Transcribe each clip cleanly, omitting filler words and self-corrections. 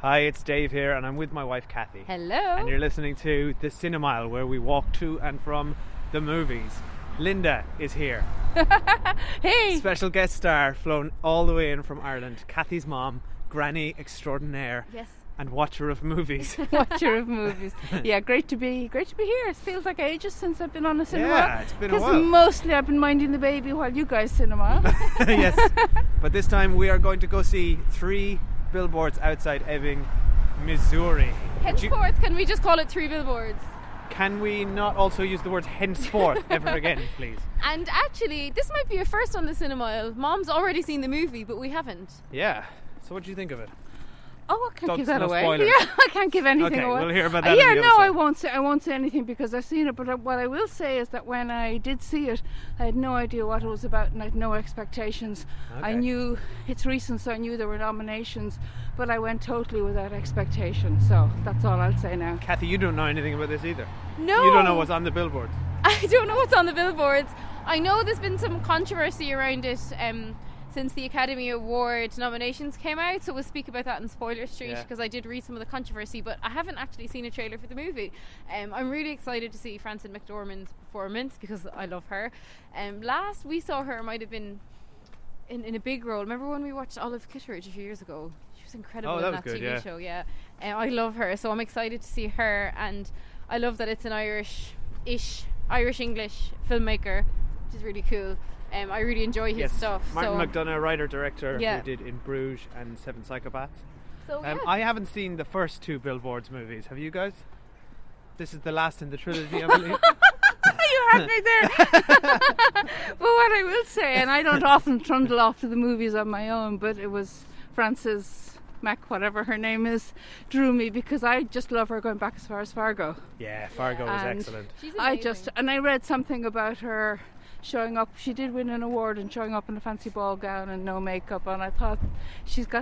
Hi, it's Dave here, and I'm with my wife Cathy. Hello. And you're listening to the Cinemile, where we walk to and from the movies. Linda is here. Hey. Special guest star, flown all the way in from Ireland. Cathy's mom, granny extraordinaire. Yes. And watcher of movies. Watcher of movies. Yeah, great to be here. It feels like ages since I've been on a cinema. Yeah, it's been a while. Because mostly I've been minding the baby while you guys cinema. Yes. But this time we are going to go see Three Billboards outside Ebbing, Missouri. Henceforth, can we just call it Three Billboards? Can we not also use the word henceforth ever again, please? And actually, this might be a first on the Cinemile. Mom's already seen the movie, but we haven't. Yeah. So what do you think of it? Oh, I can't give that away. Spoilers. Yeah, I can't give anything away. Okay, we'll hear about that. Yeah, on the no, other side. I won't say anything because I've seen it. But what I will say is that when I did see it, I had no idea what it was about, and I had no expectations. Okay. I knew it's recent, so I knew there were nominations, but I went totally without expectation. So that's all I'll say now. Cathy, you don't know anything about this either. No, You don't know what's on the billboard. I don't know what's on the billboards. I know there's been some controversy around it. Since the Academy Award nominations came out, so we'll speak about that in Spoiler Street because I did read some of the controversy, but I haven't actually seen a trailer for the movie. I'm really excited to see Frances McDormand's performance because I love her. Last we saw her might have been in a big role. Remember when we watched Olive Kitteridge a few years ago? She was incredible in that TV show. Yeah, I love her, so I'm excited to see her, and I love that it's an Irish-English filmmaker, which is really cool. I really enjoy his stuff. Martin McDonagh, writer-director, Yeah. who did In Bruges and Seven Psychopaths. So, I haven't seen the first two Billboards movies. Have you guys? This is the last in the trilogy, I believe. You had me there. But what I will say, and I don't often trundle off to the movies on my own, but it was Frances whatever her name is, drew me because I just love her going back as far as Fargo. Yeah, Fargo was excellent. She's amazing. I read something about her showing up. She did win an award and showing up in a fancy ball gown and no makeup, and I thought she's cool.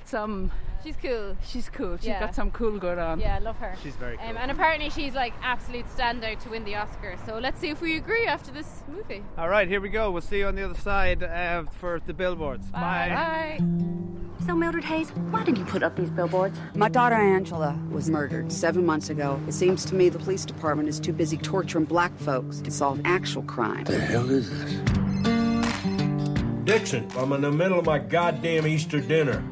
She's cool. She's got some cool going on. Yeah, I love her. She's very cool. And apparently she's like absolute standout to win the Oscar. So let's see if we agree after this movie. All right, here we go. We'll see you on the other side for the Billboards. Bye. So, Mildred Hayes, why did you put up these billboards? My daughter Angela was murdered 7 months ago. It seems to me the police department is too busy torturing black folks to solve actual crime. The hell is this? Dixon, I'm in the middle of my goddamn Easter dinner.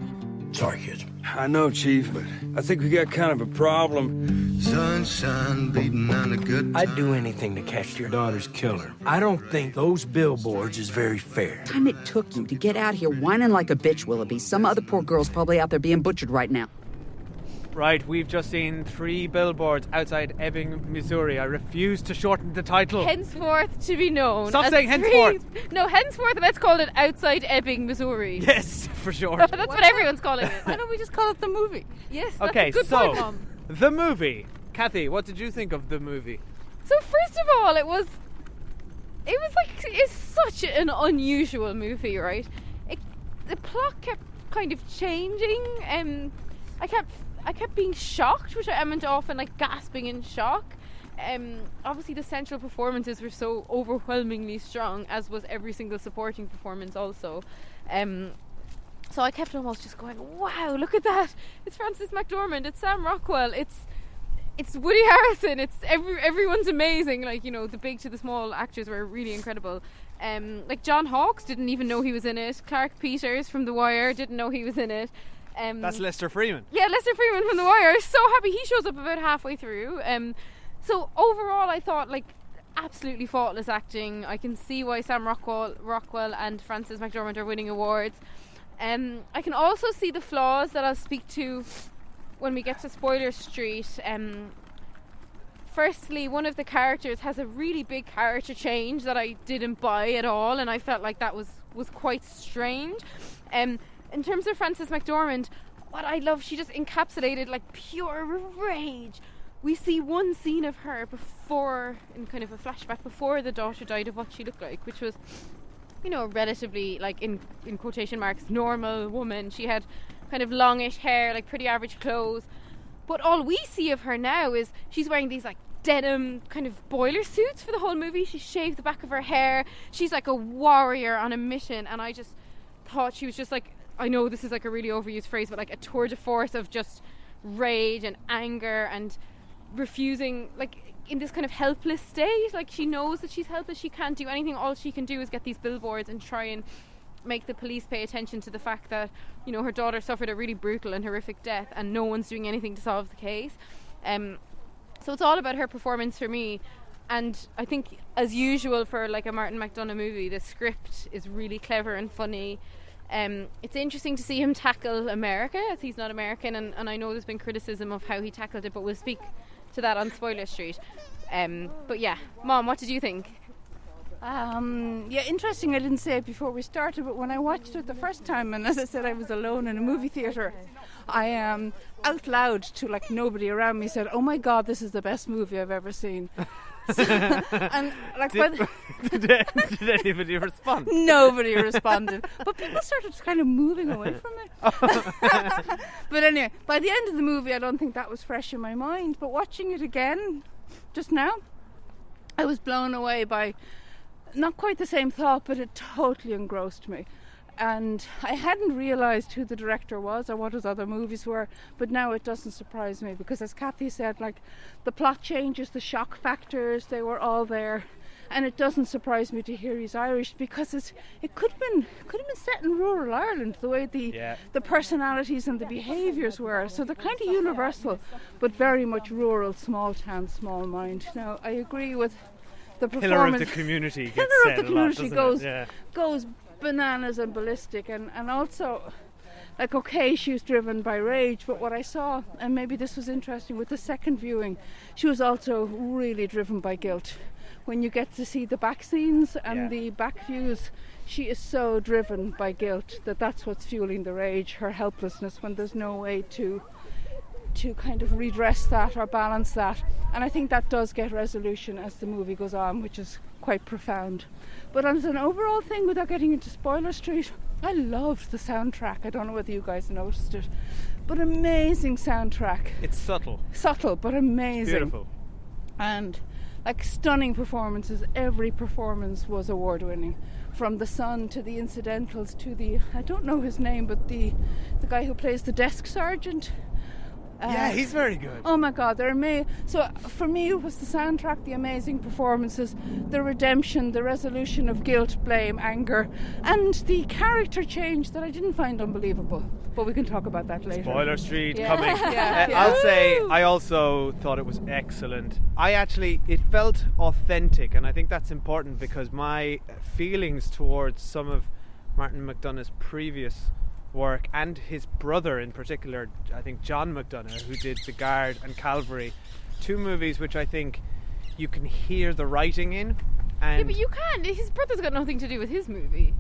Sorry, kids. I know, Chief, but I think we got kind of a problem. Sunshine beating on a good time. I'd do anything to catch your daughter's killer. I don't think those billboards is very fair. The time it took you to get out here whining like a bitch, Willoughby. Some other poor girl's probably out there being butchered right now. Right, we've just seen Three Billboards outside Ebbing, Missouri. I refuse to shorten the title. Henceforth to be known. Stop saying henceforth. No, henceforth, let's call it Outside Ebbing, Missouri. Yes, for sure. That's what everyone's calling it. Why don't we just call it the movie? Yes, that's Okay, a good so point, Mom. the movie. Cathy, what did you think of the movie? So first of all, it's such an unusual movie, right? The plot kept kind of changing. I kept being shocked, which I meant often, like gasping in shock. Obviously the central performances were so overwhelmingly strong, as was every single supporting performance also. So I kept almost just going, wow, look at that. It's Frances McDormand, it's Sam Rockwell, it's Woody Harrelson, it's everyone's amazing. Like, you know, the big to the small actors were really incredible. Like John Hawkes didn't even know he was in it. Clark Peters from The Wire didn't know he was in it. That's Lester Freeman. Yeah, Lester Freeman from The Wire. I was so happy he shows up about halfway through. So overall, I thought, like, absolutely faultless acting. I can see why Sam Rockwell and Frances McDormand are winning awards. I can also see the flaws that I'll speak to when we get to Spoiler Street. Firstly, one of the characters has a really big character change that I didn't buy at all, and I felt like that was quite strange. In terms of Frances McDormand, what I love, she just encapsulated like pure rage. We see one scene of her before, in kind of a flashback before the daughter died, of what she looked like, which was, you know, relatively, like, in quotation marks, normal woman. She had kind of longish hair, like pretty average clothes. But all we see of her now is she's wearing these like denim kind of boiler suits for the whole movie. She shaved the back of her hair. She's like a warrior on a mission, and I just thought she was just like, I know this is like a really overused phrase, but like a tour de force of just rage and anger and refusing, like in this kind of helpless state. Like she knows that she's helpless, she can't do anything. All she can do is get these billboards and try and make the police pay attention to the fact that, you know, her daughter suffered a really brutal and horrific death and no one's doing anything to solve the case. So it's all about her performance for me. And I think, as usual for like a Martin McDonagh movie, the script is really clever and funny. It's interesting to see him tackle America, as he's not American, and I know there's been criticism of how he tackled it, but we'll speak to that on Spoiler Street. But yeah, Mom, what did you think? Yeah, interesting. I didn't say it before we started, but when I watched it the first time, and as I said, I was alone in a movie theatre, I out loud to like nobody around me said, "Oh my God, this is the best movie I've ever seen." And like did anybody respond? Nobody responded, but people started kind of moving away from it. But anyway, by the end of the movie, I don't think that was fresh in my mind. But watching it again just now, I was blown away by not quite the same thought, but it totally engrossed me. And I hadn't realised who the director was or what his other movies were, but now it doesn't surprise me, because as Cathy said, like the plot changes, the shock factors, they were all there. And it doesn't surprise me to hear he's Irish, because it could have been set in rural Ireland, the way the personalities and the behaviours were. So they're kind of universal, but very much rural, small town, small mind. Now I agree with the performance. Pillar of the community gets said a lot, goes bananas and ballistic, and also, like, okay, she was driven by rage, but what I saw, and maybe this was interesting with the second viewing, she was also really driven by guilt. When you get to see the back scenes and the back views, she is so driven by guilt that's what's fueling the rage, her helplessness, when there's no way to kind of redress that or balance that. And I think that does get resolution as the movie goes on, which is quite profound. But as an overall thing, without getting into Spoiler Street, I loved the soundtrack. I don't know whether you guys noticed it, but amazing soundtrack. It's subtle, but amazing. Beautiful. And like stunning performances. Every performance was award winning, from the son to the incidentals to the, I don't know his name, but the guy who plays the desk sergeant. Yeah, he's very good. Oh my God, they're amazing. So for me, it was the soundtrack, the amazing performances, the redemption, the resolution of guilt, blame, anger, and the character change that I didn't find unbelievable. But we can talk about that later. Spoiler Street coming. Yeah. I'll say I also thought it was excellent. It felt authentic, and I think that's important, because my feelings towards some of Martin McDonagh's previous work, and his brother in particular, I think John McDonagh, who did The Guard and Calvary, two movies which I think you can hear the writing in. And yeah, but you can. His brother's got nothing to do with his movie.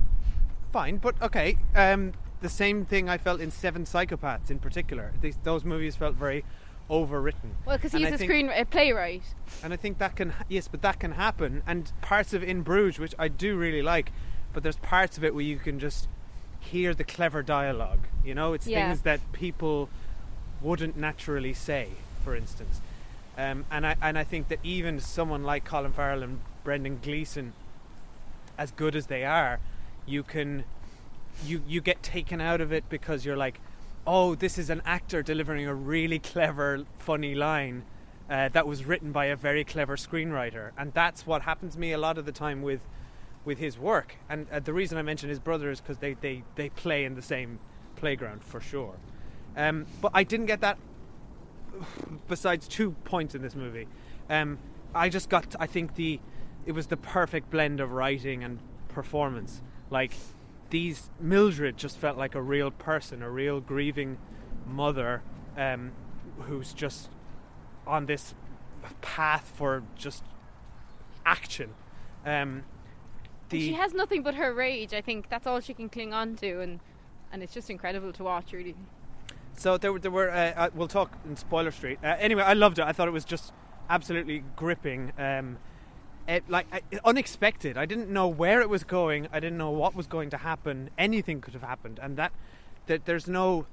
Fine, but okay. The same thing I felt in Seven Psychopaths in particular. Those movies felt very overwritten. Well, because he's a playwright. And I think that can happen. And parts of In Bruges, which I do really like, but there's parts of it where you can just hear the clever dialogue. You know, it's things that people wouldn't naturally say, for instance. And I think that even someone like Colin Farrell and Brendan Gleeson, as good as they are, you get taken out of it because you're like, oh, this is an actor delivering a really clever, funny line that was written by a very clever screenwriter. And that's what happens to me a lot of the time with his work. And the reason I mention his brother is because they play in the same playground for sure. But I didn't get that besides 2 points in this movie. I think it was the perfect blend of writing and performance. Like, Mildred just felt like a real person, a real grieving mother who's just on this path for just action. She has nothing but her rage. I think that's all she can cling on to, and it's just incredible to watch, really. So there were we'll talk in Spoiler Street. Anyway, I loved it. I thought it was just absolutely gripping. Unexpected. I didn't know where it was going. I didn't know what was going to happen. Anything could have happened, and that there's no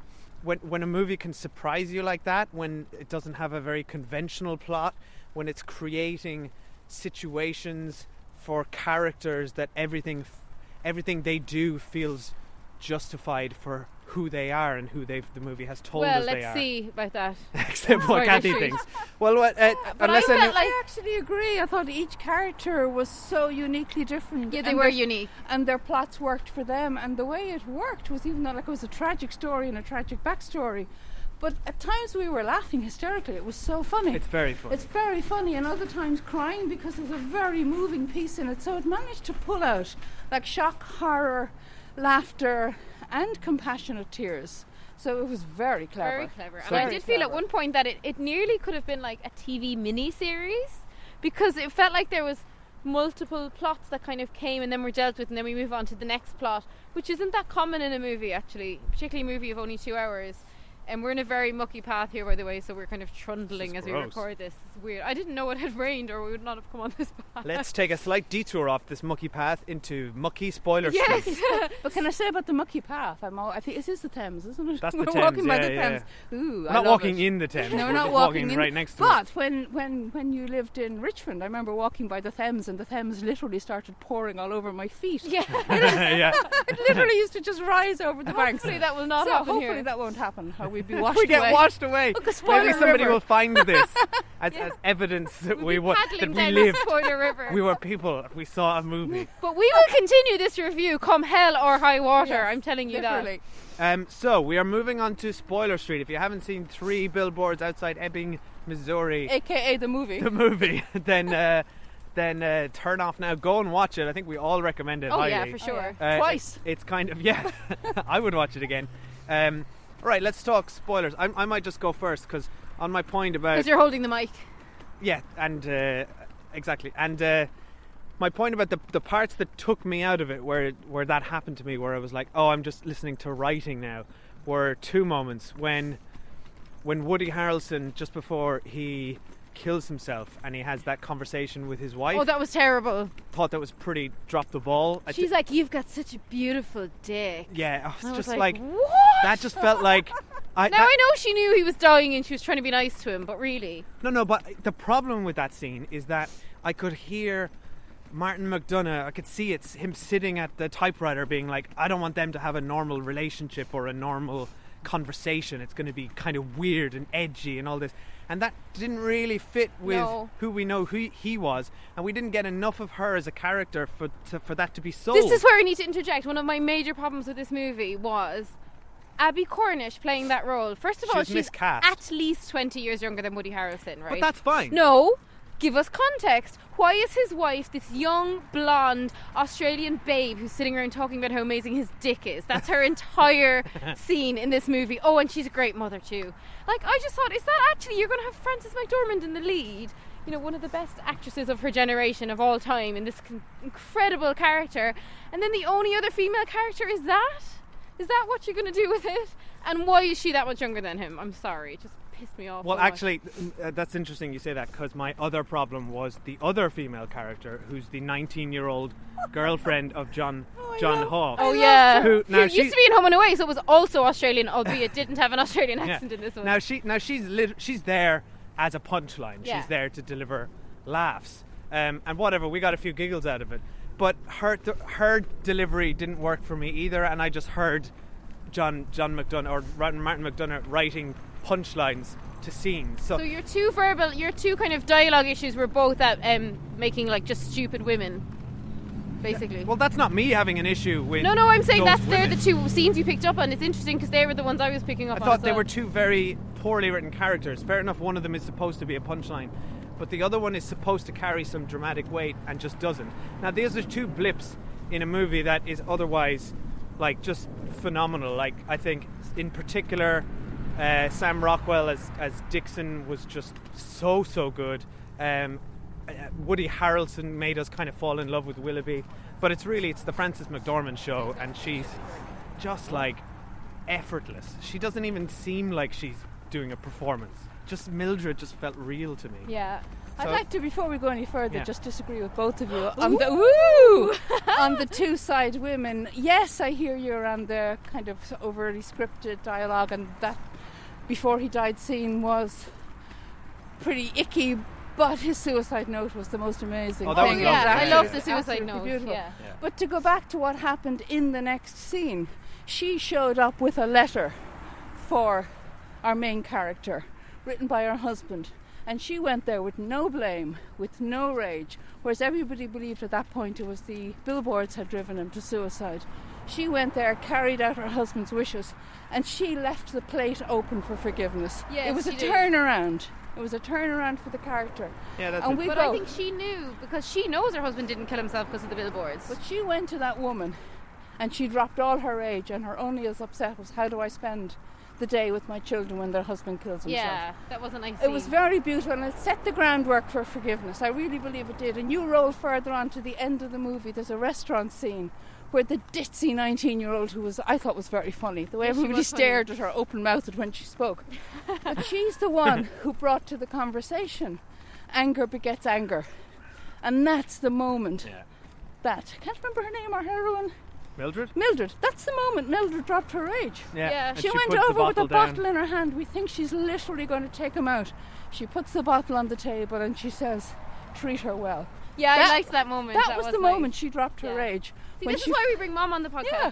when a movie can surprise you like that, when it doesn't have a very conventional plot, when it's creating situations for characters that everything they do feels justified for who they are and who the movie has told well, us they are. let's see about that. Except what Cathy thinks. Well, but unless I actually agree. I thought each character was so uniquely different. Yeah, they were unique. And their plots worked for them. And the way it worked was, even though like it was a tragic story and a tragic backstory, but at times we were laughing hysterically. It was so funny. It's very funny. It's very funny, and other times crying because there's a very moving piece in it. So it managed to pull out like shock, horror, laughter, and compassionate tears. So it was very clever. Very clever. And I did feel at one point that it nearly could have been like a TV mini-series, because it felt like there was multiple plots that kind of came and then were dealt with, and then we move on to the next plot, which isn't that common in a movie, actually, particularly a movie of only 2 hours. And we're in a very mucky path here, by the way, so we're kind of trundling as we record this. It's weird. I didn't know it had rained, or we would not have come on this path. Let's take a slight detour off this mucky path into mucky spoiler street. But can I say about the mucky path? I think it is the Thames, isn't it? That's we're the Thames, walking by the yeah. Thames. Ooh, not walking in the Thames. No, we're not walking in. Right next to but it. when you lived in Richmond, I remember walking by the Thames, and the Thames literally started pouring all over my feet. Yeah. Yeah. It literally used to just rise over the banks. Hopefully that will not so happen hopefully here. that won't happen. Or we'd be washed we get away. washed away. Look, a spoiler Maybe somebody river. will find this as evidence that we paddling down the lived. spoiler river. We were people. We saw a movie. But we will continue this review come hell or high water. Yes, I'm telling you literally. that. So we are moving on to Spoiler Street. If you haven't seen Three Billboards Outside Ebbing, Missouri, AKA the movie. then turn off now. Go and watch it. I think we all recommend it highly. Yeah, for sure. Twice. It's kind of I would watch it again. All right, let's talk spoilers. I might just go first, because on my point about... Because you're holding the mic. Yeah, and exactly. And my point about the parts that took me out of it, where that happened to me, where I was like, oh, I'm just listening to writing now, were 2 moments. When Woody Harrelson, just before he kills himself and he has that conversation with his wife. Oh, that was terrible. Thought that was pretty drop the ball. She's like, you've got such a beautiful dick. Yeah, it's just like, what? That just felt like... I know she knew he was dying and she was trying to be nice to him, but really... No, but the problem with that scene is that I could hear Martin McDonagh, I could see it's him sitting at the typewriter being like, I don't want them to have a normal relationship or a normal conversation. It's going to be kind of weird and edgy and all this. And that didn't really fit with who we know who he was, and we didn't get enough of her as a character for that to be sold. This is where I need to interject. One of my major problems with this movie was Abby Cornish playing that role. First of all, she's miscast. At least 20 years younger than Woody Harrelson, right? But that's fine. No, give us context. Why is his wife this young, blonde Australian babe who's sitting around talking about how amazing his dick is? That's her entire scene in this movie. Oh, and she's a great mother too. Like, I just thought, is that actually, you're going to have Frances McDormand in the lead? You know, one of the best actresses of her generation of all time, in this incredible character. And then the only other female character is that? Is that what you're going to do with it? And why is she that much younger than him? I'm sorry, it just pissed me off. Well, so much. actually, that's interesting you say that, because my other problem was the other female character, who's the 19-year-old girlfriend of John Hawke. Oh yeah, who now used to be in Home and Away, so it was also Australian, albeit didn't have an Australian accent in this one. Now she's there as a punchline. Yeah. She's there to deliver laughs, and whatever. We got a few giggles out of it, but her delivery didn't work for me either, and I just heard John McDonagh or Martin McDonagh writing punchlines to scenes. So your two kind of dialogue issues were both at making like just stupid women, basically. Well, that's not me having an issue with. No, I'm saying those they're women. the two scenes you picked up on. It's interesting because they were the ones I was picking up on. I thought as they well. were two very poorly written characters. Fair enough, one of them is supposed to be a punchline, but the other one is supposed to carry some dramatic weight and just doesn't. Now, these are two blips in a movie that is otherwise like just phenomenal. Like, I think in particular Sam Rockwell as Dixon was just so good. Woody Harrelson made us kind of fall in love with Willoughby, but it's the Frances McDormand show, and she's just like effortless. She doesn't even seem like she's doing a performance. Just Mildred just felt real to me. Yeah. I'd like to, before we go any further, Yeah. just disagree with both of you on the two side women. Yes, I hear you around the kind of overly scripted dialogue, and that before he died scene was pretty icky, but his suicide note was the most amazing Oh, that thing. was yeah, lovely. I love the suicide Absolutely note. beautiful. Yeah. But to go back to what happened in the next scene, She showed up with a letter for our main character, written by her husband, and she went there with no blame, with no rage, whereas everybody believed at that point it was the billboards had driven him to suicide. She went there, carried out her husband's wishes, and she left the plate open for forgiveness. Yes, it was a turnaround. It was a turnaround for the character. Yeah, that's and it. But I think she knew, because she knows her husband didn't kill himself because of the billboards. But she went to that woman and she dropped all her rage, and her only as upset was, how do I spend the day with my children when their husband kills himself? Yeah, that was a nice It was very beautiful, and it set the groundwork for forgiveness. I really believe it did. And you roll further on to the end of the movie, there's a restaurant scene where the ditzy 19-year-old, who I thought was very funny, the way everybody stared at her open-mouthed when she spoke. But she's the one who brought to the conversation, anger begets anger. And that's the moment that, I can't remember her name, our heroine. Mildred? That's the moment Mildred dropped her rage. Yeah. She went over with a bottle in her hand. We think she's literally going to take him out. She puts the bottle on the table and she says, treat her well. Yeah, I liked that moment. That was the moment she dropped her rage. See, this is why we bring Mom on the podcast. Yeah,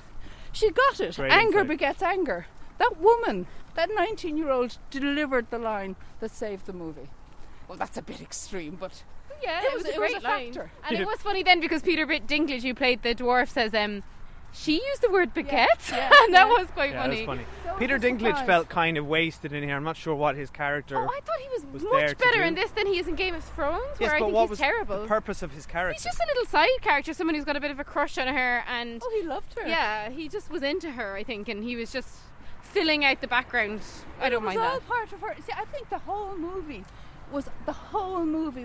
she got it. Great Anger insight. begets anger. That woman, that 19-year-old, delivered the line that saved the movie. Well, that's a bit extreme, but yeah, it was a great line. factor. And it was funny then because Peter Dinklage, who played the dwarf, says she used the word baguette, and that was quite funny. That was funny. So Peter Dinklage felt kind of wasted in here. I'm not sure what his character. Oh, I thought he was there much to better do. in this than he is in Game of Thrones, Yes, where I but think what he's was terrible. the purpose of his character? He's just a little side character, someone who's got a bit of a crush on her, and he loved her. Yeah, he just was into her, I think, and he was just filling out the background. I don't mind that. It was that. all part of her. See, I think the whole movie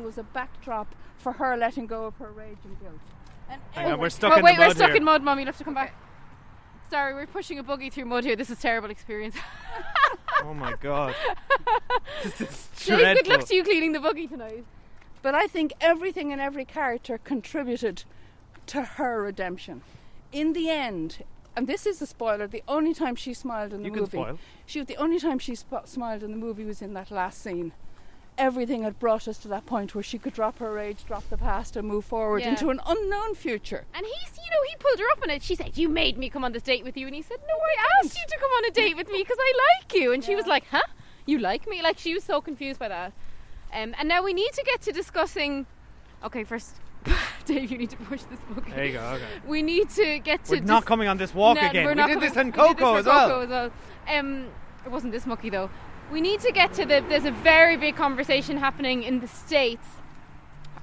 was a backdrop for her letting go of her rage and guilt. And Hang on, we're stuck in the mud we're stuck here. in mud, Mum. You'll have to come back. Sorry, we're pushing a buggy through mud here. This is a terrible experience. Oh my god. This is Dave, dreadful. good luck to you cleaning the buggy tonight. But I think everything and every character contributed to her redemption. In the end, and this is a spoiler, the only time she smiled in the movie. Spoil. The only time she smiled in the movie was in that last scene. Everything had brought us to that point where she could drop her rage, drop the past, and move forward into an unknown future. And he pulled her up on it. She said, "You made me come on this date with you," and he said, "No, I asked you to come on a date with me because I like you." And she was like, "Huh? You like me?" Like, she was so confused by that. And now we need to get to discussing. Okay, first, Dave, you need to push this buggy. There you go. Okay. We need to get to. We're not coming on this walk again. We did this in Coco as well. It wasn't this mucky though. We need to get to there's a very big conversation happening in the States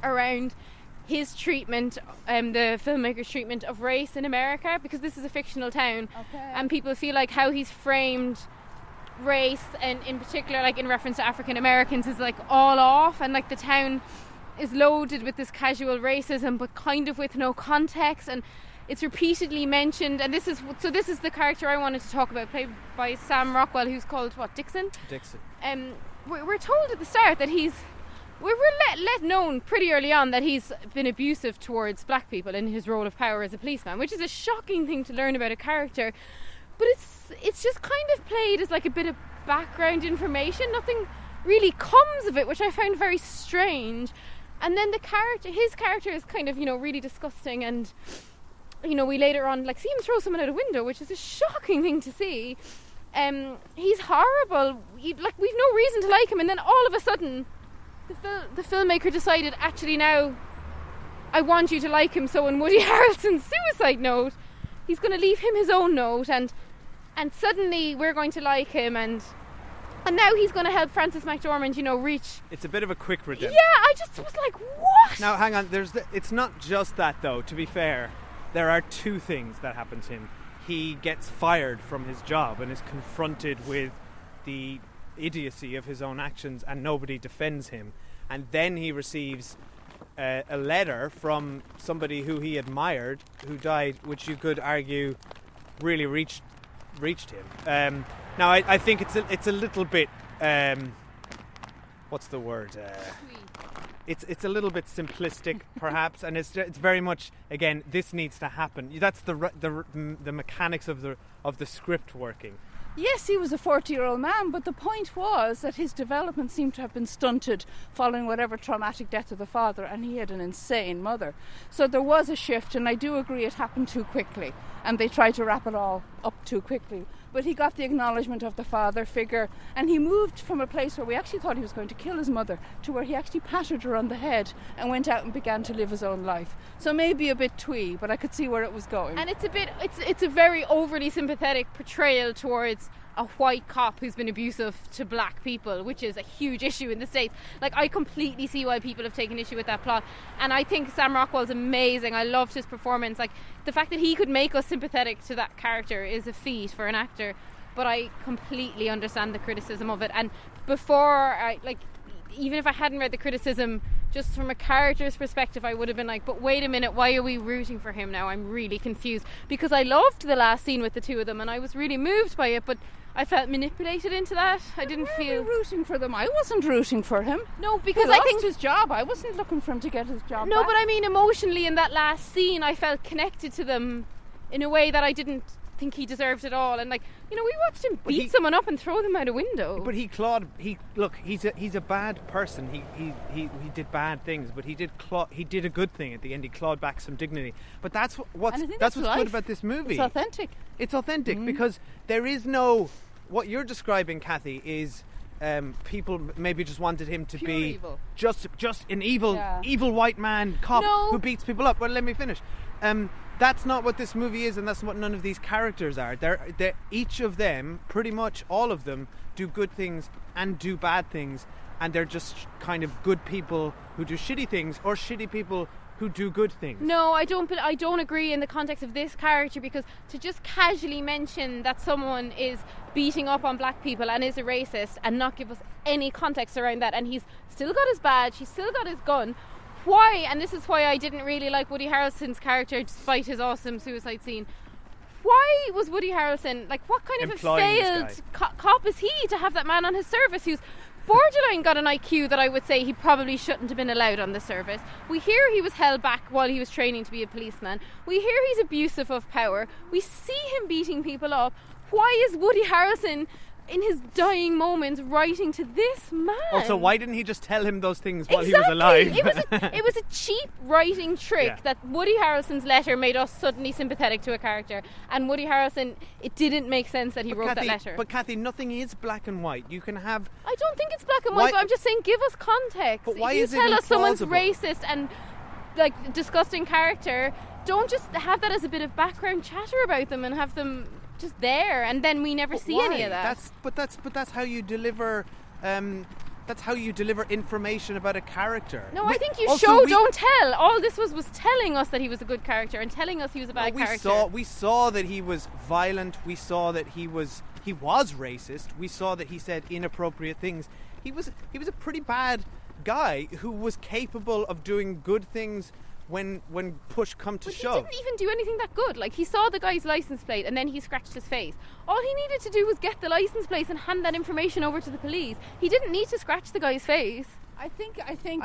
around his treatment, the filmmaker's treatment of race in America, because this is a fictional town, and people feel like how he's framed race, and in particular, like in reference to African Americans, is like all off, and like the town is loaded with this casual racism, but kind of with no context, and it's repeatedly mentioned. And this is the character I wanted to talk about, played by Sam Rockwell, who's called Dixon. We're told at the start that we're let known pretty early on that he's been abusive towards black people in his role of power as a policeman, which is a shocking thing to learn about a character. But it's just kind of played as like a bit of background information. Nothing really comes of it, which I found very strange. And then his character is kind of, really disgusting, and we later on see him throw someone out a window, which is a shocking thing to see. He's horrible. We've no reason to like him, and then all of a sudden the filmmaker decided, actually now I want you to like him, so in Woody Harrelson's suicide note he's going to leave him his own note, and suddenly we're going to like him, and now he's going to help Frances McDormand, reach. It's a bit of a quick redemption. Yeah, I just was like, what? Now, hang on. It's not just that, though. To be fair, there are two things that happen to him. He gets fired from his job and is confronted with the idiocy of his own actions, and nobody defends him. And then he receives a letter from somebody who he admired, who died, which you could argue really reached him. Now, I think it's a little bit what's the word? It's a little bit simplistic, perhaps, and it's very much, again, this needs to happen. That's the mechanics of the script working. Yes, he was a 40-year-old man, but the point was that his development seemed to have been stunted following whatever traumatic death of the father, and he had an insane mother. So there was a shift, and I do agree it happened too quickly, and they tried to wrap it all up too quickly. But he got the acknowledgement of the father figure, and he moved from a place where we actually thought he was going to kill his mother to where he actually patted her on the head and went out and began to live his own life. So maybe a bit twee, but I could see where it was going. And it's a very overly sympathetic portrayal towards a white cop who's been abusive to black people, which is a huge issue in the States. Like, I completely see why people have taken issue with that plot, and I think Sam Rockwell's amazing. I loved his performance. Like, the fact that he could make us sympathetic to that character is a feat for an actor, but I completely understand the criticism of it. And even if I hadn't read the criticism, just from a character's perspective, I would have been like, but wait a minute, why are we rooting for him now? I'm really confused, because I loved the last scene with the two of them and I was really moved by it, but I felt manipulated into that. I didn't feel rooting for them. I wasn't rooting for him. No, because I think his job. I wasn't looking for him to get his job No, back. but I mean, emotionally in that last scene, I felt connected to them in a way that I didn't think he deserved it all. And we watched him beat someone up and throw them out a window. But he's a bad person. He did bad things, but he did a good thing at the end. He clawed back some dignity. But that's what's good about this movie. It's authentic. Because there is no, what you're describing, Cathy, is people maybe just wanted him to be evil. just an evil white man cop who beats people up. Well, let me finish. That's not what this movie is, and that's what none of these characters are. They're each of them, pretty much all of them, do good things and do bad things, and they're just kind of good people who do shitty things, or shitty people who do good things. No, I don't agree in the context of this character, because to just casually mention that someone is beating up on black people and is a racist and not give us any context around that, and he's still got his badge, he's still got his gun. Why, and this is why I didn't really like Woody Harrelson's character despite his awesome suicide scene, why was Woody Harrelson, what kind of a failed cop is he to have that man on his service who's borderline got an IQ that I would say he probably shouldn't have been allowed on the service? We hear he was held back while he was training to be a policeman. We hear he's abusive of power. We see him beating people up. Why is Woody Harrelson in his dying moments writing to this man? Also, why didn't he just tell him those things while he was alive? It was a cheap writing trick that Woody Harrelson's letter made us suddenly sympathetic to a character, and Woody Harrelson, it didn't make sense that he wrote that letter. But Cathy, nothing is black and white. You can have... I don't think it's black and white, but I'm just saying, give us context. But why if you is it tell us someone's implausible? racist and disgusting character, don't just have that as a bit of background chatter about them and have them just there, and then we never see any of that. That's how you deliver. That's how you deliver information about a character. No, I think you don't tell. All this was telling us that he was a good character and telling us he was a bad character. We saw that he was violent. We saw that he was racist. We saw that he said inappropriate things. He was a pretty bad guy who was capable of doing good things when push come to shove. He didn't even do anything that good. He saw the guy's license plate and then he scratched his face. All he needed to do was get the license plate and hand that information over to the police. He didn't need to scratch the guy's face. I think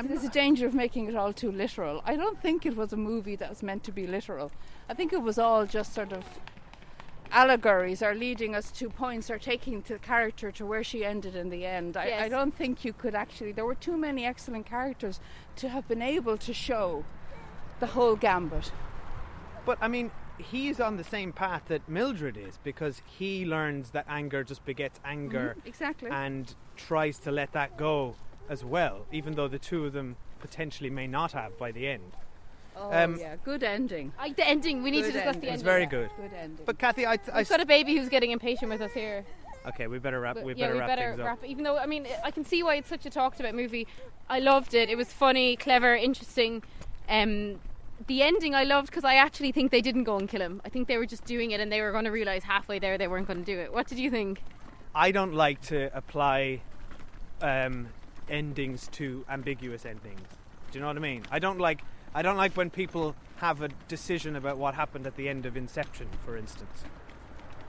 there's a danger of making it all too literal. I don't think it was a movie that was meant to be literal. I think it was all just sort of allegories, or leading us to points, or taking the character to where she ended in the end. Yes. I don't think you could actually... There were too many excellent characters to have been able to show the whole gambit. But I mean, he's on the same path that Mildred is, because he learns that anger just begets anger. Exactly. And tries to let that go as well, even though the two of them potentially may not have by the end. Good ending. The ending, we need to discuss the ending. It's very good. Good ending. But Cathy, We've got a baby who's getting impatient with us here. Okay, we better wrap. We better wrap. Even though, I mean, I can see why it's such a talked about movie. I loved it. It was funny, clever, interesting. The ending I loved, because I actually think they didn't go and kill him. I think they were just doing it and they were going to realise halfway there they weren't going to do it. What did you think? I don't like to apply endings to ambiguous endings. Do you know what I mean? I don't like when people have a decision about what happened at the end of Inception, for instance.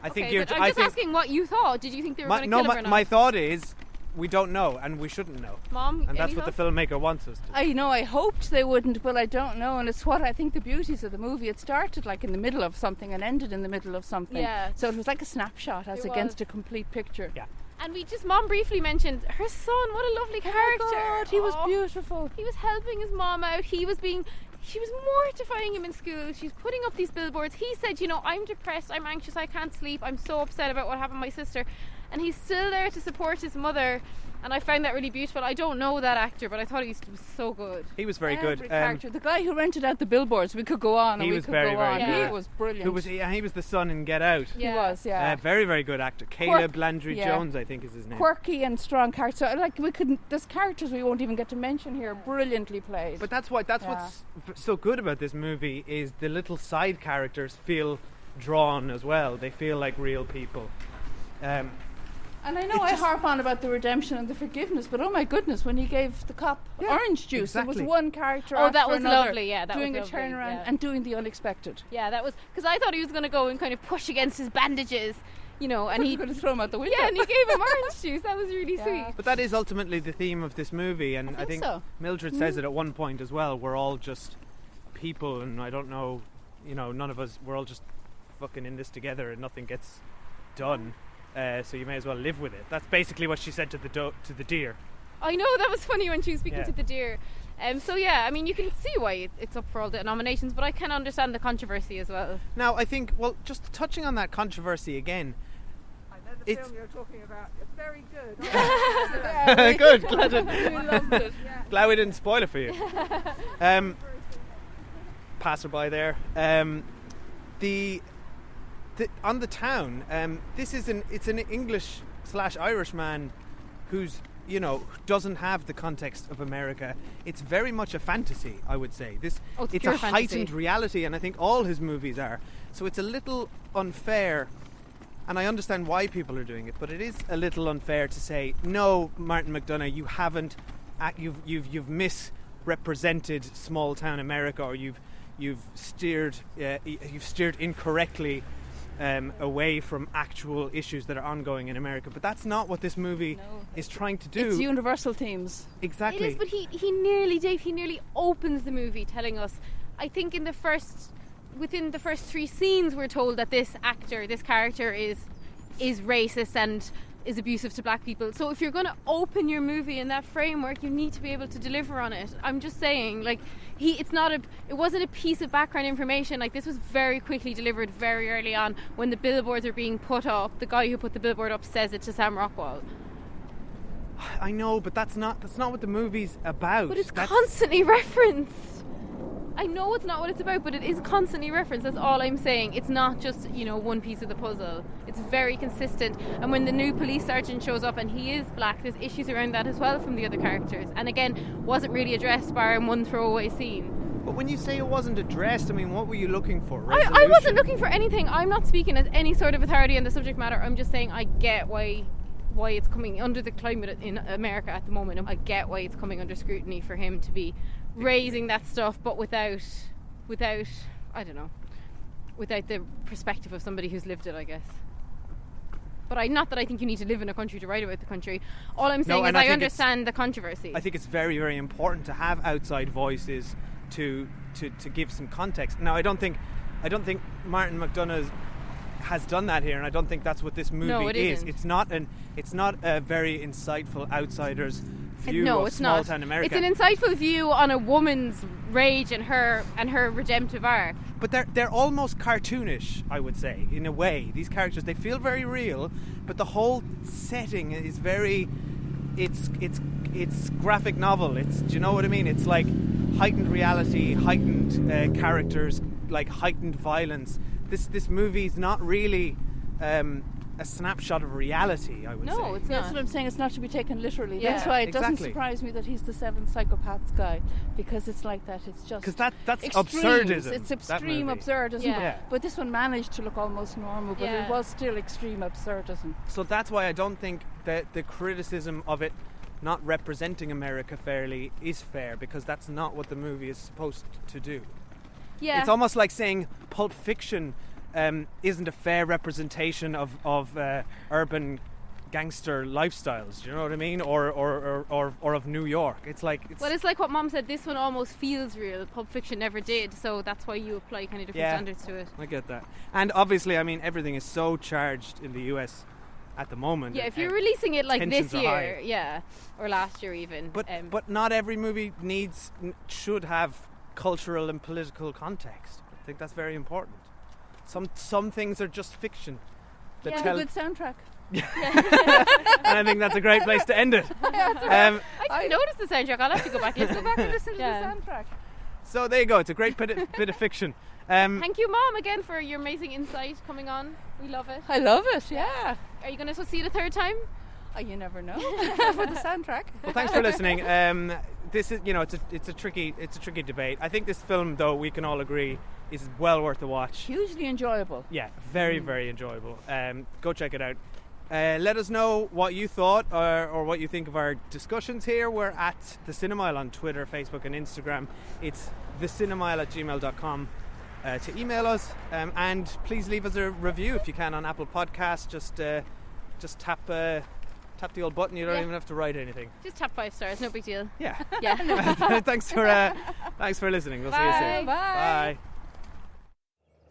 I'm just asking what you thought. Did you think they were going to kill him or not? My thought is, we don't know, and we shouldn't know. Mom, and that's what the filmmaker wants us to. I know, I hoped they wouldn't, but I don't know, and it's what I think the beauties of the movie. It started like in the middle of something and ended in the middle of something. Yeah. So it was like a snapshot as against a complete picture. Yeah. And Mom briefly mentioned her son. What a lovely character. God, he was beautiful. He was helping his mom out. She was mortifying him in school. She's putting up these billboards. He said, I'm depressed, I'm anxious, I can't sleep, I'm so upset about what happened to my sister. And he's still there to support his mother. And I found that really beautiful. I don't know that actor, but I thought he was so good. He was very good. Character. The guy who rented out the billboards, we could go on and we could go on. Good. He was brilliant. He was the son in Get Out. Yeah. He was, yeah. Very, very good actor. Caleb Landry Jones, I think is his name. Quirky and strong character. So, there's characters we won't even get to mention here, brilliantly played. But that's what's so good about this movie is the little side characters feel drawn as well. They feel like real people. And I know I harp on about the redemption and the forgiveness, but oh my goodness, when he gave the cop orange juice, there was one character that was another lovely, yeah, that doing was a turnaround and doing the unexpected. Yeah, that was, because I thought he was going to go and kind of push against his bandages, and he going to throw him out the window. Yeah, and he gave him orange juice. That was really sweet. But that is ultimately the theme of this movie, and I think so. Mildred says it at one point as well. We're all just people, and I don't know, none of us, we're all just fucking in this together, and nothing gets done. So you may as well live with it. That's basically what she said to the deer. I know, that was funny when she was speaking to the deer. So yeah, I mean, you can see why it's up for all the nominations, but I can understand the controversy as well. Now, I think, just touching on that controversy again. I know the film you're talking about. It's very good. Good. We loved it. Yeah. Glad we didn't spoil it for you. Passerby there. On the town, it's an English/Irish man who's doesn't have the context of America. It's very much a fantasy, I would say. It's a heightened reality, and I think all his movies are. So it's a little unfair, and I understand why people are doing it, but it is a little unfair to say, no, Martin McDonagh, you haven't, you've misrepresented small town America, or you've steered incorrectly. Away from actual issues that are ongoing in America, but that's not what this movie is trying to do. It's universal themes. Exactly. It is, but he nearly opens the movie telling us. I think within the first 3 scenes, we're told that this character is racist and is abusive to black people. So if you're going to open your movie in that framework, you need to be able to deliver on it. I'm just saying, it wasn't a piece of background information. This was very quickly delivered very early on when the billboards are being put up. The guy who put the billboard up says it to Sam Rockwell. I know, but that's not what the movie's about. But it's constantly referenced. I know it's not what it's about, but it is constantly referenced. That's all I'm saying. It's not just, one piece of the puzzle. It's very consistent. And when the new police sergeant shows up and he is black, there's issues around that as well from the other characters. And again, wasn't really addressed bar in one throwaway scene. But when you say it wasn't addressed, I mean, what were you looking for? I wasn't looking for anything. I'm not speaking as any sort of authority on the subject matter. I'm just saying I get why it's coming under the climate in America at the moment. I get why it's coming under scrutiny for him to be raising that stuff, but without I don't know, without the perspective of somebody who's lived it, I guess. But not that I think you need to live in a country to write about the country. All I'm saying is I understand the controversy. I think it's very, very important to have outside voices to give some context. Now, I don't think Martin McDonagh has done that here, and I don't think that's what this movie is. Isn't. It's not a very insightful outsider's view of small town America. It's an insightful view on a woman's rage and her redemptive arc. But they're almost cartoonish, I would say, in a way. These characters, they feel very real, but the whole setting is very it's graphic novel. Do you know what I mean? It's like heightened reality, heightened characters, like heightened violence. This movie's not really a snapshot of reality, I would say. No, it's not. That's what I'm saying. It's not to be taken literally. Yeah, that's why it doesn't surprise me that he's the 7 Psychopaths guy, because it's like that. It's just because that's extremes. absurdism. It's extreme absurdism. Yeah. But this one managed to look almost normal, but it was still extreme absurdism. So that's why I don't think that the criticism of it not representing America fairly is fair, because that's not what the movie is supposed to do. Yeah. It's almost like saying Pulp Fiction isn't a fair representation of urban, gangster lifestyles. Do you know what I mean? Or of New York. It's like it's like what Mom said. This one almost feels real. Pulp Fiction never did. So that's why you apply kind of different standards to it. I get that. And obviously, I mean, everything is so charged in the US at the moment. Yeah, if you're releasing it like this year, high. or last year even. But not every movie should have cultural and political context. I think that's very important. Some things are just fiction. That tell a good soundtrack. And I think that's a great place to end it. I didn't notice the soundtrack. I'll have to go back and listen to the soundtrack. So there you go. It's a great bit of fiction. Thank you, Mom, again for your amazing insight coming on. We love it. I love it. Yeah. Are you going to see it a third time? You never know. For the soundtrack. Well, thanks for listening. This is, it's a tricky debate. I think this film, though, we can all agree, is well worth a watch. Hugely enjoyable. Yeah, very, very enjoyable. Go check it out. Let us know what you thought or what you think of our discussions here. We're at the Cinemile on Twitter, Facebook, and Instagram. It's thecinemile@gmail.com to email us. And please leave us a review if you can on Apple Podcasts. Just tap the old button. You don't even have to write anything. Just tap 5 stars. No big deal. Yeah. Yeah. Thanks for listening. We'll see you soon. Bye. Bye.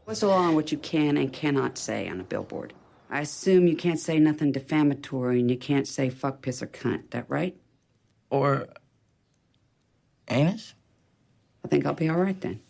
What's the law on what you can and cannot say on a billboard? I assume you can't say nothing defamatory and you can't say fuck, piss, or cunt. That right? Or anus? I think I'll be all right then.